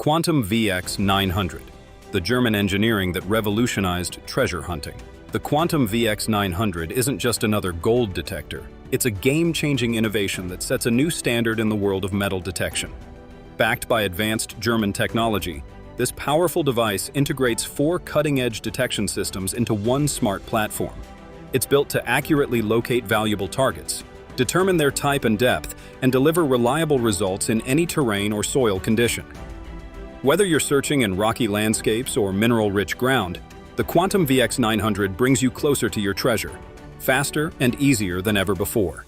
Quantum VX900, the German engineering that revolutionized treasure hunting. The Quantum VX900 isn't just another gold detector, it's a game-changing innovation that sets a new standard in the world of metal detection. Backed by advanced German technology, this powerful device integrates 4 cutting-edge detection systems into one smart platform. It's built to accurately locate valuable targets, determine their type and depth, and deliver reliable results in any terrain or soil condition. Whether you're searching in rocky landscapes or mineral-rich ground, the Quantum VX900 brings you closer to your treasure, faster and easier than ever before.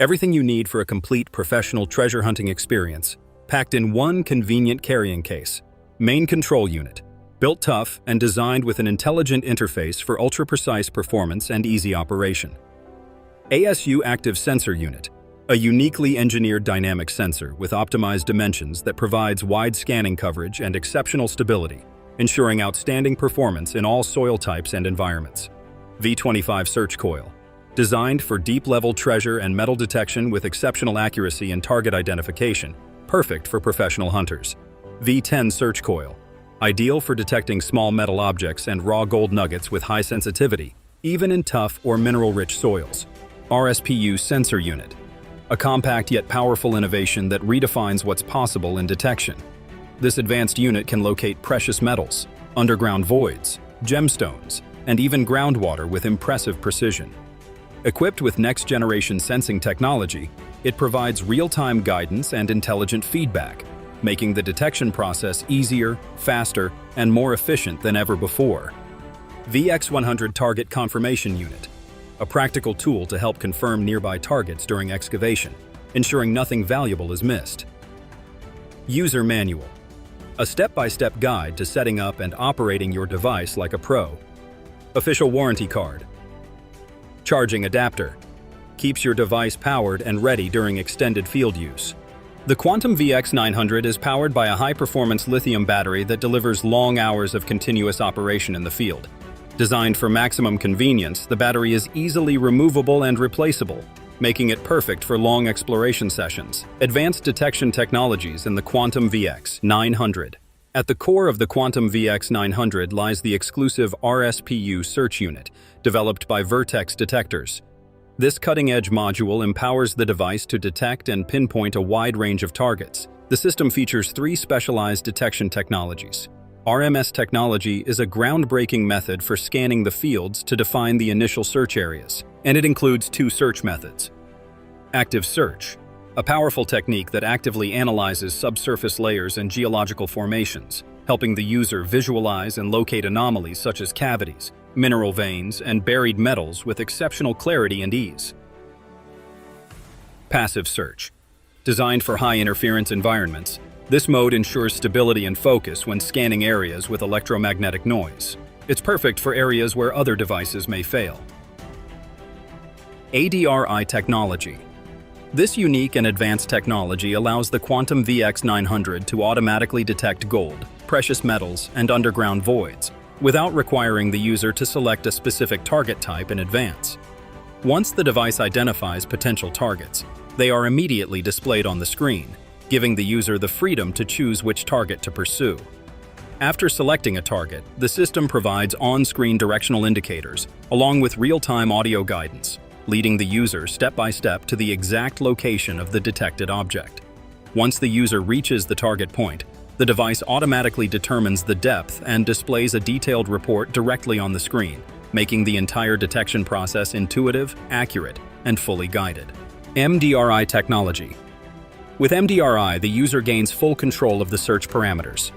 Everything you need for a complete professional treasure hunting experience, packed in one convenient carrying case. Main control unit, built tough and designed with an intelligent interface for ultra-precise performance and easy operation. ASU active sensor unit, a uniquely engineered dynamic sensor with optimized dimensions that provides wide scanning coverage and exceptional stability, ensuring outstanding performance in all soil types and environments. V25 search coil, designed for deep-level treasure and metal detection with exceptional accuracy and target identification, perfect for professional hunters. V10 search coil, ideal for detecting small metal objects and raw gold nuggets with high sensitivity, even in tough or mineral-rich soils. RSPU sensor unit, a compact yet powerful innovation that redefines what's possible in detection. This advanced unit can locate precious metals, underground voids, gemstones, and even groundwater with impressive precision. Equipped with next-generation sensing technology, it provides real-time guidance and intelligent feedback, making the detection process easier, faster, and more efficient than ever before. VX100 Target Confirmation Unit, a practical tool to help confirm nearby targets during excavation, ensuring nothing valuable is missed. User Manual, a step-by-step guide to setting up and operating your device like a pro. Official warranty card. Charging adapter, keeps your device powered and ready during extended field use. The Quantum VX900 is powered by a high-performance lithium battery that delivers long hours of continuous operation in the field. Designed for maximum convenience, the battery is easily removable and replaceable, making it perfect for long exploration sessions. Advanced detection technologies in the Quantum VX900. At the core of the Quantum VX900 lies the exclusive RSPU search unit, developed by Vertex Detectors. This cutting-edge module empowers the device to detect and pinpoint a wide range of targets. The system features 3 specialized detection technologies. RMS technology is a groundbreaking method for scanning the fields to define the initial search areas, and it includes 2 search methods. Active search, a powerful technique that actively analyzes subsurface layers and geological formations, helping the user visualize and locate anomalies such as cavities, mineral veins, and buried metals with exceptional clarity and ease. Passive search, designed for high-interference environments, this mode ensures stability and focus when scanning areas with electromagnetic noise. It's perfect for areas where other devices may fail. MDRI technology. This unique and advanced technology allows the Quantum VX900 to automatically detect gold, precious metals, and underground voids, without requiring the user to select a specific target type in advance. Once the device identifies potential targets, they are immediately displayed on the screen, giving the user the freedom to choose which target to pursue. After selecting a target, the system provides on-screen directional indicators, along with real-time audio guidance, leading the user step-by-step to the exact location of the detected object. Once the user reaches the target point, the device automatically determines the depth and displays a detailed report directly on the screen, making the entire detection process intuitive, accurate, and fully guided. MDRI technology. With MDRI, the user gains full control of the search parameters.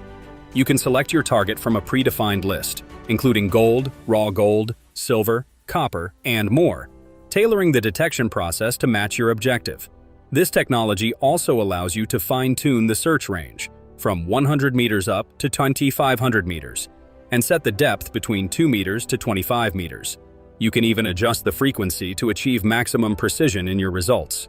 You can select your target from a predefined list, including gold, raw gold, silver, copper, and more, tailoring the detection process to match your objective. This technology also allows you to fine-tune the search range, from 100 meters up to 2,500 meters, and set the depth between 2 meters to 25 meters. You can even adjust the frequency to achieve maximum precision in your results.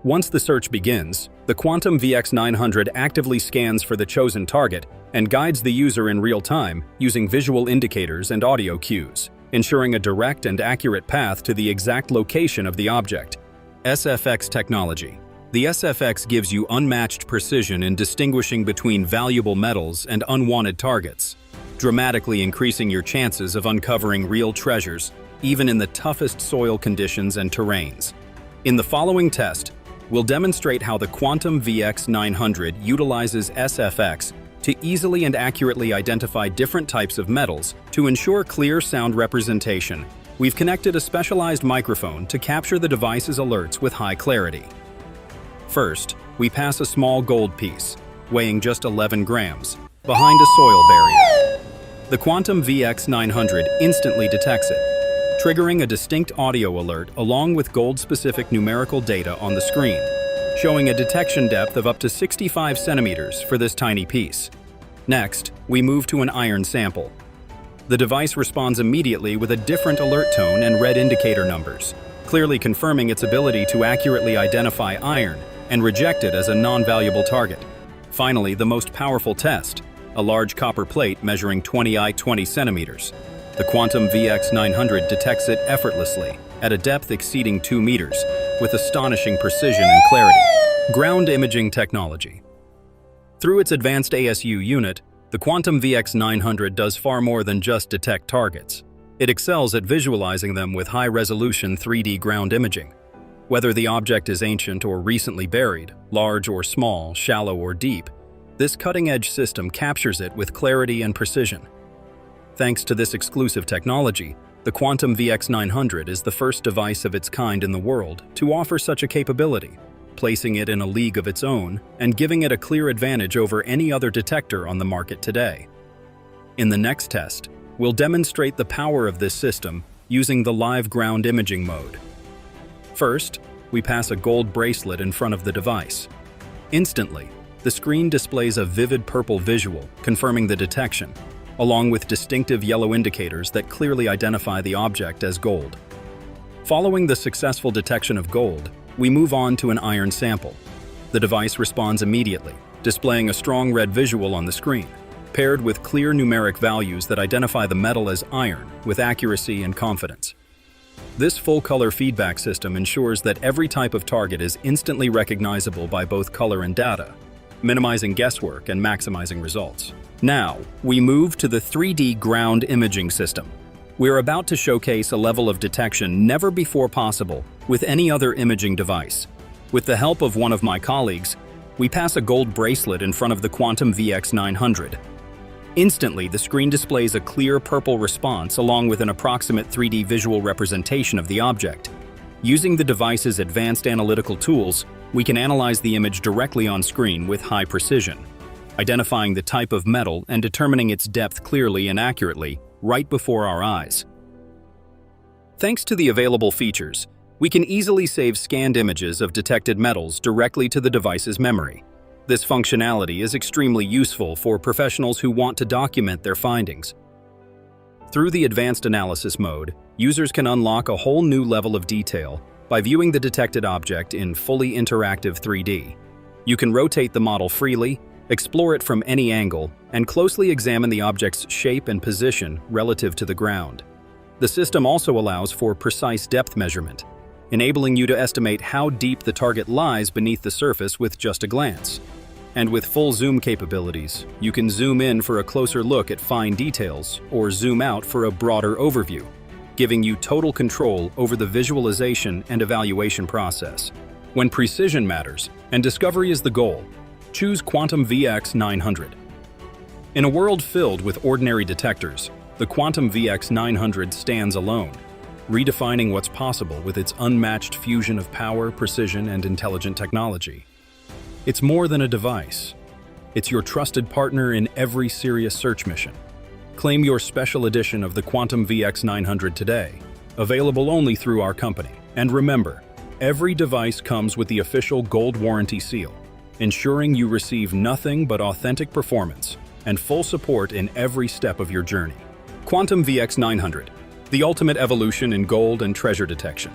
Once the search begins, the Quantum VX900 actively scans for the chosen target and guides the user in real time using visual indicators and audio cues, ensuring a direct and accurate path to the exact location of the object. SFX technology. The SFX gives you unmatched precision in distinguishing between valuable metals and unwanted targets, dramatically increasing your chances of uncovering real treasures, even in the toughest soil conditions and terrains. In the following test, we'll demonstrate how the Quantum VX900 utilizes SFX to easily and accurately identify different types of metals. To ensure clear sound representation, we've connected a specialized microphone to capture the device's alerts with high clarity. First, we pass a small gold piece, weighing just 11 grams, behind a soil barrier. The Quantum VX900 instantly detects it, triggering a distinct audio alert along with gold-specific numerical data on the screen, showing a detection depth of up to 65 centimeters for this tiny piece. Next, we move to an iron sample. The device responds immediately with a different alert tone and red indicator numbers, clearly confirming its ability to accurately identify iron and reject it as a non-valuable target. Finally, the most powerful test, a large copper plate measuring 20 centimeters. The Quantum VX900 detects it effortlessly, at a depth exceeding 2 meters, with astonishing precision and clarity. Ground imaging technology. Through its advanced ASU unit, the Quantum VX900 does far more than just detect targets. It excels at visualizing them with high-resolution 3D ground imaging. Whether the object is ancient or recently buried, large or small, shallow or deep, this cutting-edge system captures it with clarity and precision. Thanks to this exclusive technology, the Quantum VX900 is the first device of its kind in the world to offer such a capability, placing it in a league of its own and giving it a clear advantage over any other detector on the market today. In the next test, we'll demonstrate the power of this system using the live ground imaging mode. First, we pass a gold bracelet in front of the device. Instantly, the screen displays a vivid purple visual, confirming the detection, along with distinctive yellow indicators that clearly identify the object as gold. Following the successful detection of gold, we move on to an iron sample. The device responds immediately, displaying a strong red visual on the screen, paired with clear numeric values that identify the metal as iron with accuracy and confidence. This full-color feedback system ensures that every type of target is instantly recognizable by both color and data, minimizing guesswork and maximizing results. Now, we move to the 3D ground imaging system. We're about to showcase a level of detection never before possible with any other imaging device. With the help of one of my colleagues, we pass a gold bracelet in front of the Quantum VX900. Instantly, the screen displays a clear purple response along with an approximate 3D visual representation of the object. Using the device's advanced analytical tools, we can analyze the image directly on screen with high precision, identifying the type of metal and determining its depth clearly and accurately, right before our eyes. Thanks to the available features, we can easily save scanned images of detected metals directly to the device's memory. This functionality is extremely useful for professionals who want to document their findings. Through the advanced analysis mode, users can unlock a whole new level of detail by viewing the detected object in fully interactive 3D. You can rotate the model freely, explore it from any angle, and closely examine the object's shape and position relative to the ground. The system also allows for precise depth measurement, enabling you to estimate how deep the target lies beneath the surface with just a glance. And with full zoom capabilities, you can zoom in for a closer look at fine details or zoom out for a broader overview, giving you total control over the visualization and evaluation process. When precision matters and discovery is the goal, choose Quantum VX900. In a world filled with ordinary detectors, the Quantum VX900 stands alone, redefining what's possible with its unmatched fusion of power, precision, and intelligent technology. It's more than a device. It's your trusted partner in every serious search mission. Claim your special edition of the Quantum VX900 today, available only through our company. And remember, every device comes with the official gold warranty seal, ensuring you receive nothing but authentic performance and full support in every step of your journey. Quantum VX900, the ultimate evolution in gold and treasure detection.